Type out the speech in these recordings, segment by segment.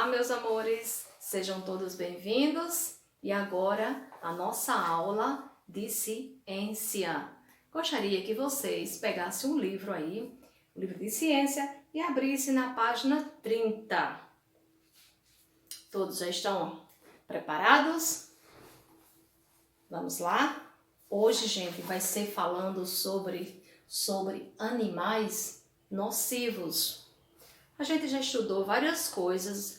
meus amores, sejam todos bem-vindos e agora a nossa aula de ciência. Gostaria que vocês pegassem um livro aí, um livro de ciência, e abrissem na página 30. Todos já estão preparados? Vamos lá? Hoje, gente, vai ser falando sobre animais nocivos. A gente já estudou várias coisas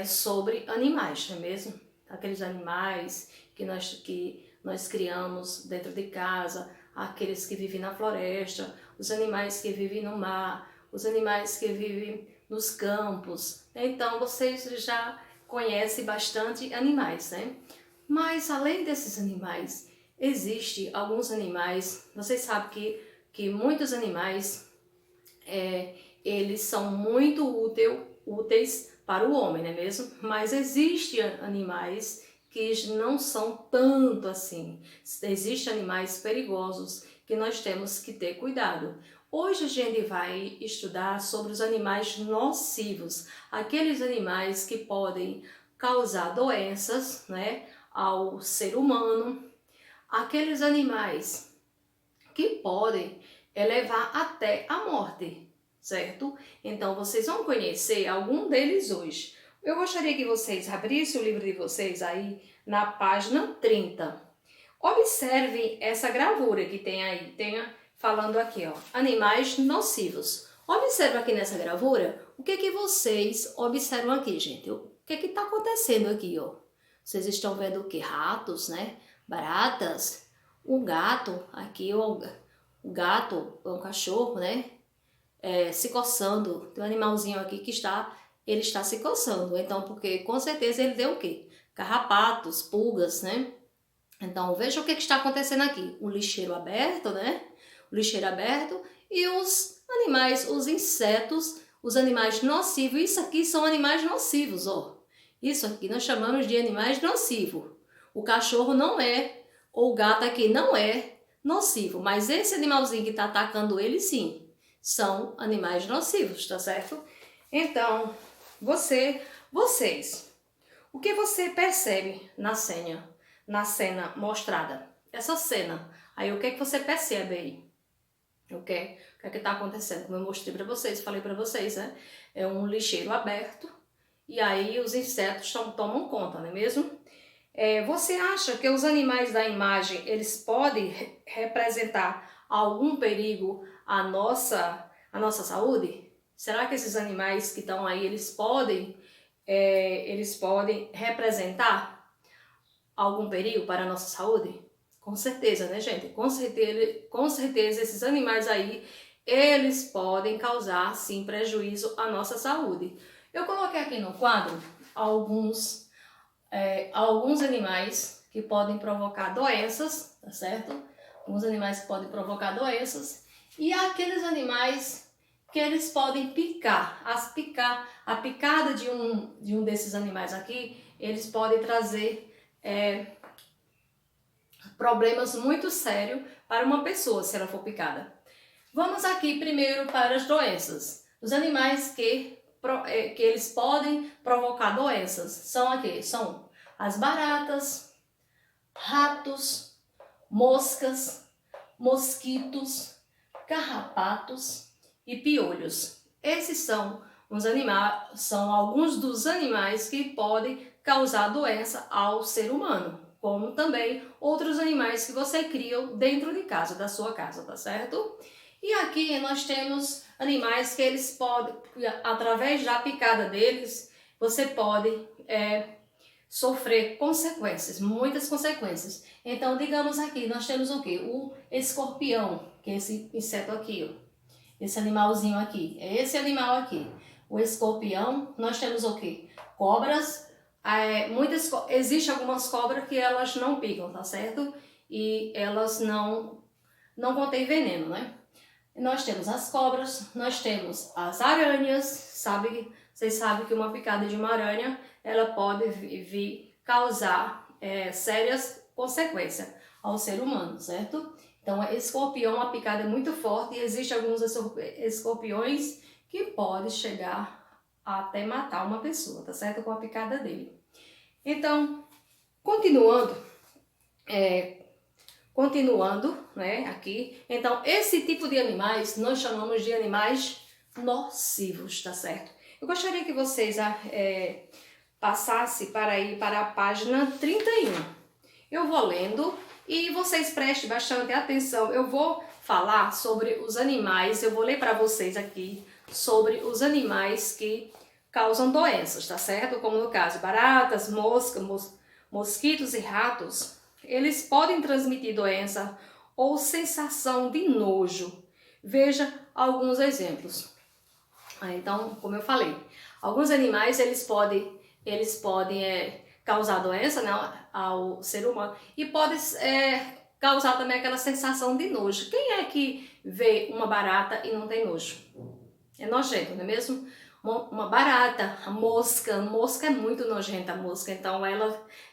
sobre animais, não é mesmo? Aqueles animais que nós criamos dentro de casa, aqueles que vivem na floresta, os animais que vivem no mar, os animais que vivem nos campos. Então, vocês já conhecem bastante animais, né? Mas, além desses animais, existem alguns animais, vocês sabem que muitos animais eles são muito úteis para o homem, não é mesmo? Mas existem animais que não são tanto assim. Existem animais perigosos que nós temos que ter cuidado. Hoje a gente vai estudar sobre os animais nocivos, aqueles animais que podem causar doenças, né, ao ser humano, aqueles animais que podem levar até a morte, certo? Então, vocês vão conhecer algum deles hoje. Eu gostaria que vocês abrissem o livro de vocês aí na página 30. Observem essa gravura que tem aí, falando aqui, ó, animais nocivos. Observa aqui nessa gravura, o que vocês observam aqui, gente? O que está acontecendo aqui, ó? Vocês estão vendo o que? Ratos, né? Baratas, um gato, aqui, ó. O gato é um cachorro, né? Se coçando. Tem um animalzinho aqui que ele está se coçando. Então, porque com certeza ele deu o quê? Carrapatos, pulgas, né? Então, veja o que está acontecendo aqui. Um lixeiro aberto, né? O lixeiro aberto e os animais, os insetos, os animais nocivos. Isso aqui são animais nocivos, ó. Isso aqui nós chamamos de animais nocivos. O cachorro não é, ou o gato aqui não é nocivo, mas esse animalzinho que está atacando ele, sim, são animais nocivos, tá certo? Então, vocês, o que você percebe na cena mostrada? Essa cena, aí o que você percebe aí? O que está acontecendo? Como eu mostrei para vocês, falei para vocês, né? É um lixeiro aberto e aí os insetos tomam conta, não é mesmo? Você acha que os animais da imagem, eles podem representar algum perigo à nossa saúde? Será que esses animais que estão aí, eles podem representar algum perigo para a nossa saúde? Com certeza, né, gente? Com certeza esses animais aí, eles podem causar, sim, prejuízo à nossa saúde. Eu coloquei aqui no quadro alguns animais que podem provocar doenças, tá certo? Alguns animais que podem provocar doenças e aqueles animais que eles podem picar. A picada de um desses animais aqui, eles podem trazer problemas muito sérios para uma pessoa se ela for picada. Vamos aqui primeiro para as doenças. Os animais que eles podem provocar doenças são as baratas, ratos, moscas, mosquitos, carrapatos e piolhos. Esses são alguns dos animais que podem causar doença ao ser humano, como também outros animais que você cria dentro de casa, da sua casa, tá certo? E aqui nós temos animais que eles podem, através da picada deles, você pode sofrer consequências, muitas consequências. Então, digamos aqui, nós temos o quê? O escorpião, que é esse inseto aqui, ó. Esse animalzinho aqui, é esse animal aqui. O escorpião, nós temos o quê? Cobras, existem algumas cobras que elas não picam, tá certo? E elas não contêm veneno, né? Nós temos as cobras, nós temos as aranhas, vocês sabem que uma picada de uma aranha, ela pode vir causar sérias consequências ao ser humano, certo? Então, escorpião, a picada é muito forte e existem alguns escorpiões que podem chegar até matar uma pessoa, tá certo? Com a picada dele. Então, continuando, né, aqui. Então, esse tipo de animais nós chamamos de animais nocivos, tá certo? Eu gostaria que vocês passassem para a página 31. Eu vou lendo e vocês prestem bastante atenção. Eu vou falar sobre os animais, eu vou ler para vocês aqui sobre os animais que causam doenças, tá certo? Como no caso, baratas, moscas, mosquitos e ratos. Eles podem transmitir doença ou sensação de nojo. Veja alguns exemplos. Então, como eu falei, alguns animais eles podem causar doença, né, ao ser humano e pode causar também aquela sensação de nojo. Quem é que vê uma barata e não tem nojo? É nojento, não é mesmo? Uma barata, a mosca é muito nojenta, a mosca, então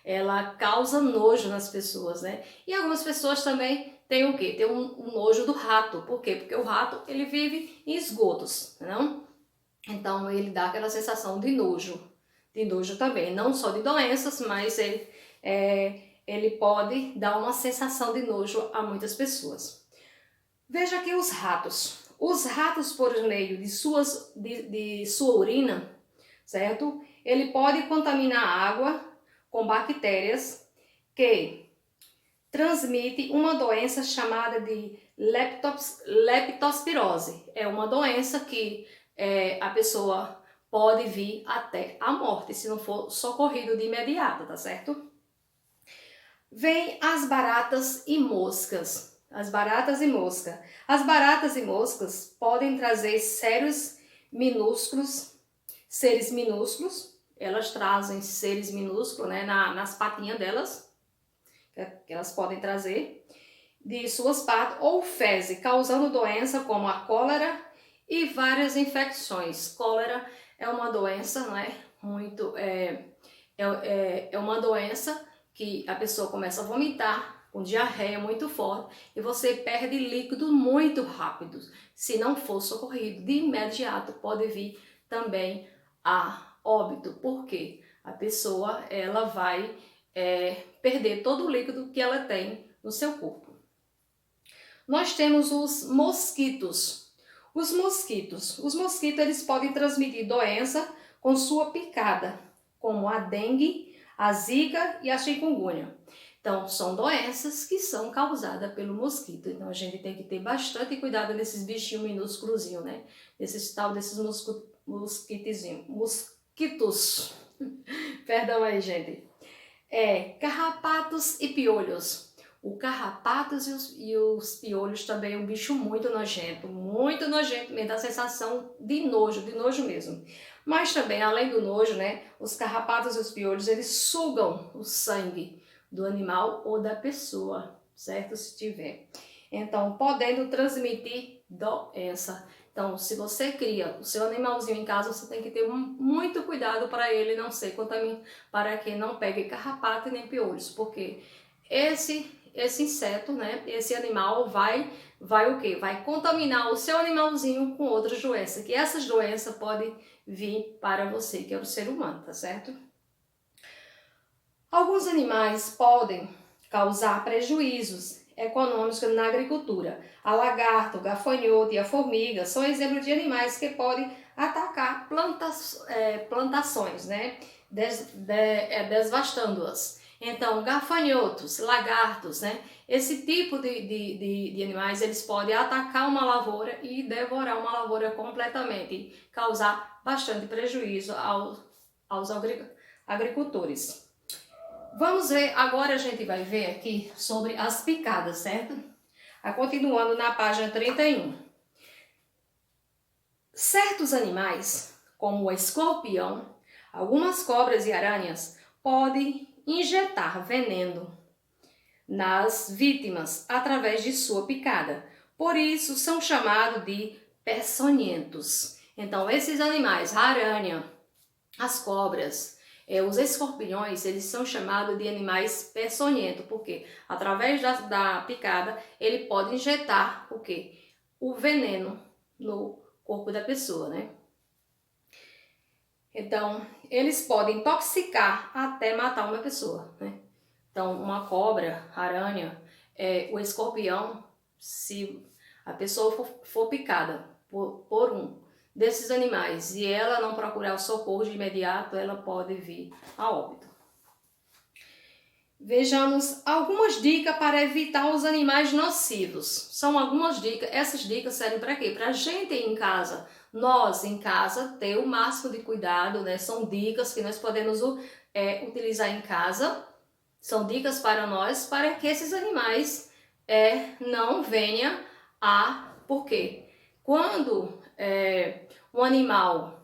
ela causa nojo nas pessoas, né? E algumas pessoas também têm o quê? Tem um nojo do rato. Por quê? Porque o rato, ele vive em esgotos, não? Então ele dá aquela sensação de nojo também, não só de doenças, mas ele pode dar uma sensação de nojo a muitas pessoas. Veja aqui os ratos. Os ratos, por meio de sua urina, certo? Ele pode contaminar a água com bactérias que transmite uma doença chamada de leptospirose. É uma doença que a pessoa pode vir até a morte, se não for socorrido de imediato, tá certo? Vem as baratas e moscas. As baratas e mosca. As baratas e moscas podem trazer seres minúsculos. Elas trazem seres minúsculos, né, nas patinhas delas, que elas podem trazer, de suas patas, ou fezes, causando doença como a cólera e várias infecções. Cólera é uma doença, não é? É uma doença que a pessoa começa a vomitar, com diarreia muito forte, e você perde líquido muito rápido. Se não for socorrido de imediato, pode vir também a óbito, porque a pessoa ela vai perder todo o líquido que ela tem no seu corpo. Nós temos os mosquitos. Os mosquitos eles podem transmitir doença com sua picada, como a dengue, a zika e a chikungunya. Então, são doenças que são causadas pelo mosquito. Então, a gente tem que ter bastante cuidado nesses bichinhos minúsculos, né? Desses mosquitos. Perdão aí, gente. Carrapatos e piolhos. O carrapatos e os piolhos também é um bicho muito nojento mesmo, dá sensação de nojo mesmo. Mas também, além do nojo, né, os carrapatos e os piolhos, eles sugam o sangue do animal ou da pessoa, certo? Se tiver. Então, podendo transmitir doença. Então, se você cria o seu animalzinho em casa, você tem que ter muito cuidado para ele não ser contaminado, para que não pegue carrapato e nem piolhos, porque esse inseto, né, esse animal vai o quê? Vai contaminar o seu animalzinho com outras doenças, que essas doenças podem vir para você, que é o ser humano, tá certo? Alguns animais podem causar prejuízos econômicos na agricultura. A lagarto, o gafanhoto e a formiga são exemplos de animais que podem atacar plantações, né? Devastando-as. Então, gafanhotos, lagartos, né? Esse tipo de animais, eles podem atacar uma lavoura e devorar uma lavoura completamente, causar bastante prejuízo aos agricultores. Vamos ver, agora a gente vai ver aqui sobre as picadas, certo? Continuando na página 31. Certos animais, como o escorpião, algumas cobras e aranhas, podem injetar veneno nas vítimas através de sua picada. Por isso são chamados de peçonhentos. Então, esses animais, a aranha, as cobras, os escorpiões, eles são chamados de animais peçonhentos, porque através da picada ele pode injetar o quê? O veneno no corpo da pessoa, né? Então, eles podem intoxicar até matar uma pessoa, né? Então, uma cobra, aranha, o escorpião, se a pessoa for picada por um desses animais e ela não procurar o socorro de imediato, ela pode vir a óbito. Vejamos algumas dicas para evitar os animais nocivos. São algumas dicas. Essas dicas servem para quê? Para a gente em casa, nós em casa, ter o máximo de cuidado, né? São dicas que nós podemos utilizar em casa. São dicas para nós, para que esses animais não venham a... Por quê? Quando um animal,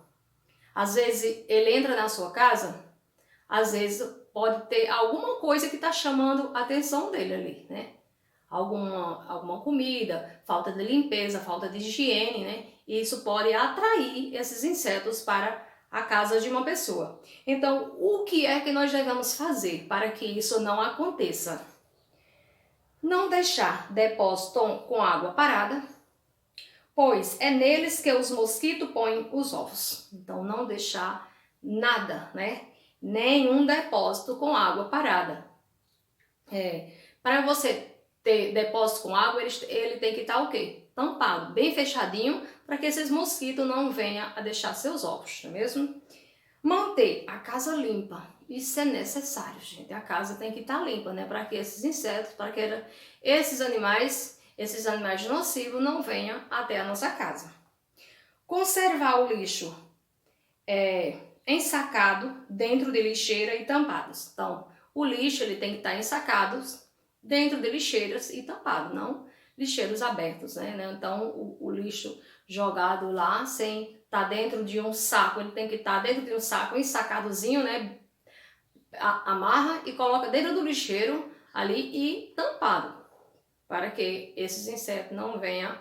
às vezes, ele entra na sua casa, às vezes pode ter alguma coisa que está chamando a atenção dele ali, né? Alguma comida, falta de limpeza, falta de higiene, né? E isso pode atrair esses insetos para a casa de uma pessoa. Então, o que é que nós devemos fazer para que isso não aconteça? Não deixar depósito com água parada, pois é neles que os mosquitos põem os ovos. Então, não deixar nada, né? Nenhum depósito com água parada. Para você ter depósito com água, ele tem que estar o quê? Tampado, bem fechadinho, para que esses mosquitos não venham a deixar seus ovos, não é mesmo? Manter a casa limpa, isso é necessário, gente. A casa tem que estar limpa, né? Para que esses insetos, para que esses animais nocivos não venham até a nossa casa. Conservar o lixo ensacado dentro de lixeira e tampados. Então, o lixo ele tem que estar ensacado dentro de lixeiras e tampado, não lixeiros abertos, né? Então, o lixo jogado lá sem estar dentro de um saco, ele tem que estar dentro de um saco ensacadozinho, né? Amarra e coloca dentro do lixeiro ali e tampado, para que esses insetos não venham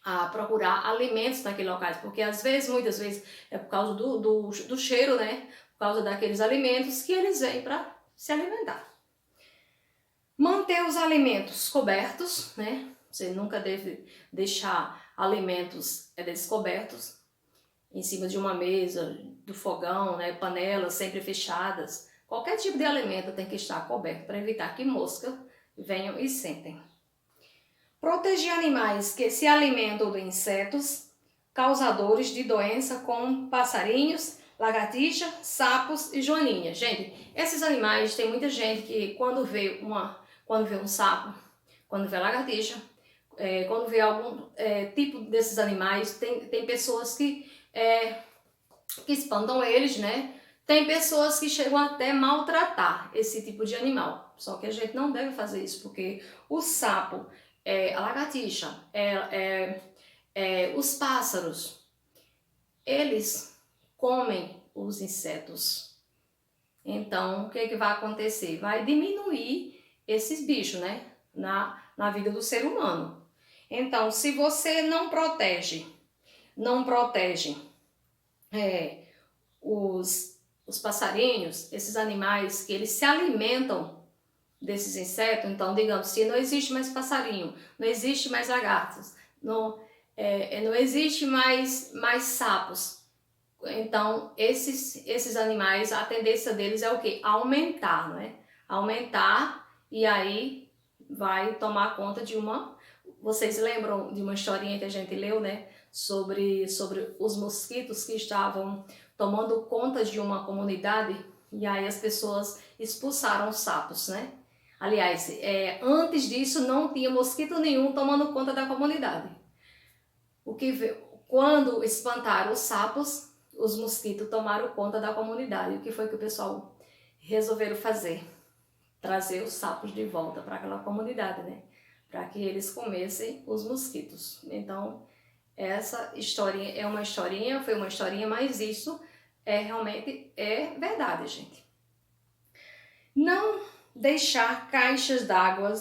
a procurar alimentos naquele local, porque às vezes, muitas vezes, é por causa do cheiro, né? Por causa daqueles alimentos que eles vêm para se alimentar. Manter os alimentos cobertos, né? Você nunca deve deixar alimentos descobertos em cima de uma mesa, do fogão, né? Panelas sempre fechadas. Qualquer tipo de alimento tem que estar coberto para evitar que moscas venham e sentem. Proteger animais que se alimentam de insetos causadores de doença como passarinhos, lagartixa, sapos e joaninha. Gente, esses animais, tem muita gente que quando vê um sapo, quando vê lagartixa, quando vê algum tipo desses animais, tem pessoas que espantam eles, né? Tem pessoas que chegam até maltratar esse tipo de animal. Só que a gente não deve fazer isso, porque o sapo, a lagartixa, os pássaros, eles comem os insetos. Então, o que é que vai acontecer? Vai diminuir esses bichos, né? Na vida do ser humano. Então, se você não protege os passarinhos, esses animais que eles se alimentam desses insetos, então, digamos, se não existe mais passarinho, não existe mais lagartos, não existe mais sapos, então, esses animais, a tendência deles é o quê? Aumentar, né? Aumentar e aí vai tomar conta de uma... Vocês lembram de uma historinha que a gente leu, né? Sobre os mosquitos que estavam tomando conta de uma comunidade e aí as pessoas expulsaram os sapos, né? Aliás, antes disso não tinha mosquito nenhum tomando conta da comunidade. Quando espantaram os sapos, os mosquitos tomaram conta da comunidade. O que foi que o pessoal resolveram fazer? Trazer os sapos de volta para aquela comunidade, né? Para que eles comessem os mosquitos. Então, essa historinha foi uma historinha, mas isso realmente é verdade, gente. Não deixar caixas d'água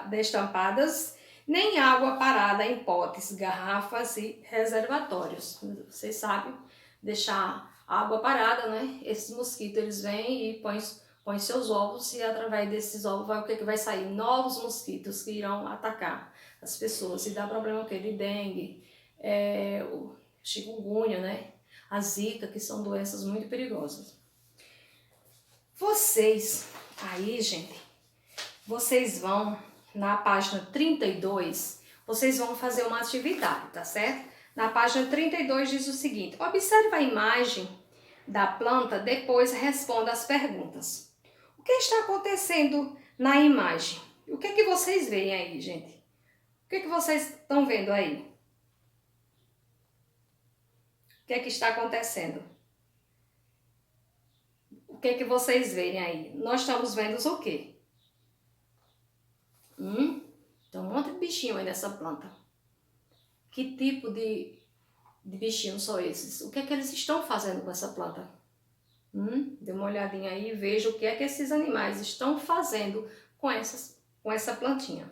destampadas, nem água parada em potes, garrafas e reservatórios. Vocês sabem, deixar água parada, né? Esses mosquitos, eles vêm e põem seus ovos e através desses ovos o que vai sair? Novos mosquitos que irão atacar as pessoas e dá problema o quê? De dengue, chikungunya, né? a zika, que são doenças muito perigosas. Vocês, aí gente, vocês vão na página 32, vocês vão fazer uma atividade, tá certo? Na página 32 diz o seguinte: observe a imagem da planta, depois responda as perguntas. O que está acontecendo na imagem? O que é que vocês veem aí, gente? O que é que vocês estão vendo aí? O que é que está acontecendo? O que é que vocês veem aí? Nós estamos vendo o quê? Tem um monte de bichinho aí nessa planta. Que tipo de bichinhos são esses? O que é que eles estão fazendo com essa planta? Dê uma olhadinha aí e veja o que é que esses animais estão fazendo com essa plantinha.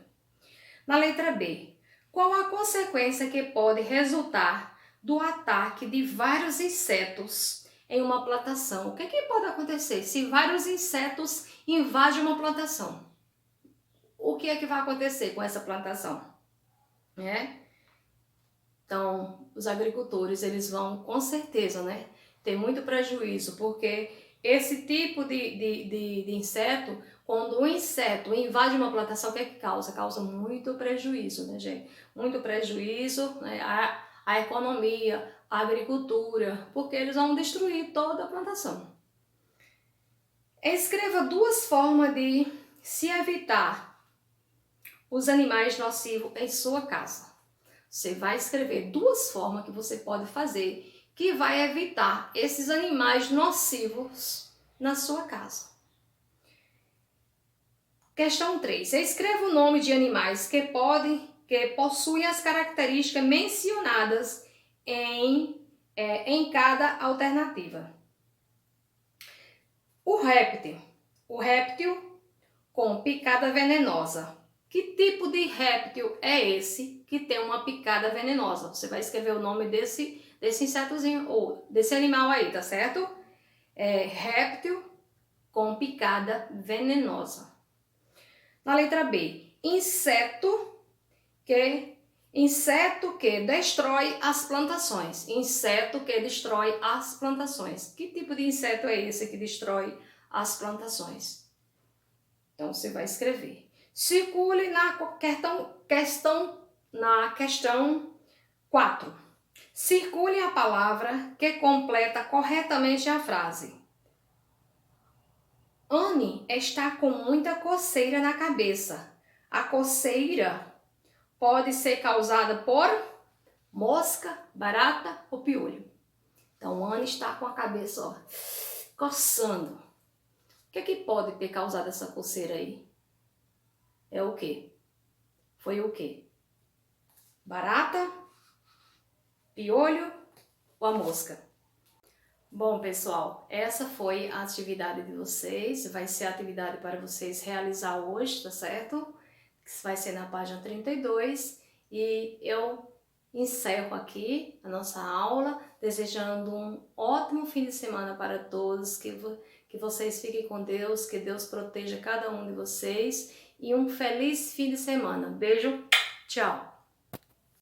Na letra B, qual a consequência que pode resultar do ataque de vários insetos em uma plantação? O que é que pode acontecer se vários insetos invadem uma plantação? O que é que vai acontecer com essa plantação? Então, os agricultores, eles vão com certeza, ter muito prejuízo, porque esse tipo de inseto, quando um inseto invade uma plantação, o que é que causa? Causa muito prejuízo, gente? Muito prejuízo, a economia, a agricultura, porque eles vão destruir toda a plantação. Escreva 2 formas de se evitar os animais nocivos em sua casa. Você vai escrever 2 formas que você pode fazer que vai evitar esses animais nocivos na sua casa. Questão 3. Escreva o nome de animais que possuem as características mencionadas em cada alternativa. O réptil com picada venenosa. Que tipo de réptil é esse que tem uma picada venenosa? Você vai escrever o nome desse insetozinho ou desse animal aí, tá certo? Réptil com picada venenosa. Na letra B, inseto que destrói as plantações. Inseto que destrói as plantações. Que tipo de inseto é esse que destrói as plantações? Então você vai escrever. Circule na questão 4. Circule a palavra que completa corretamente a frase. Anne está com muita coceira na cabeça. A coceira pode ser causada por mosca, barata ou piolho. Então, Anne está com a cabeça coçando. O que é que pode ter causado essa coceira aí? É o quê? Foi o quê? Barata, piolho ou a mosca? Bom, pessoal, essa foi a atividade de vocês. Vai ser a atividade para vocês realizar hoje, tá certo? Vai ser na página 32. E eu encerro aqui a nossa aula, desejando um ótimo fim de semana para todos, que vocês fiquem com Deus, que Deus proteja cada um de vocês e um feliz fim de semana. Beijo, tchau!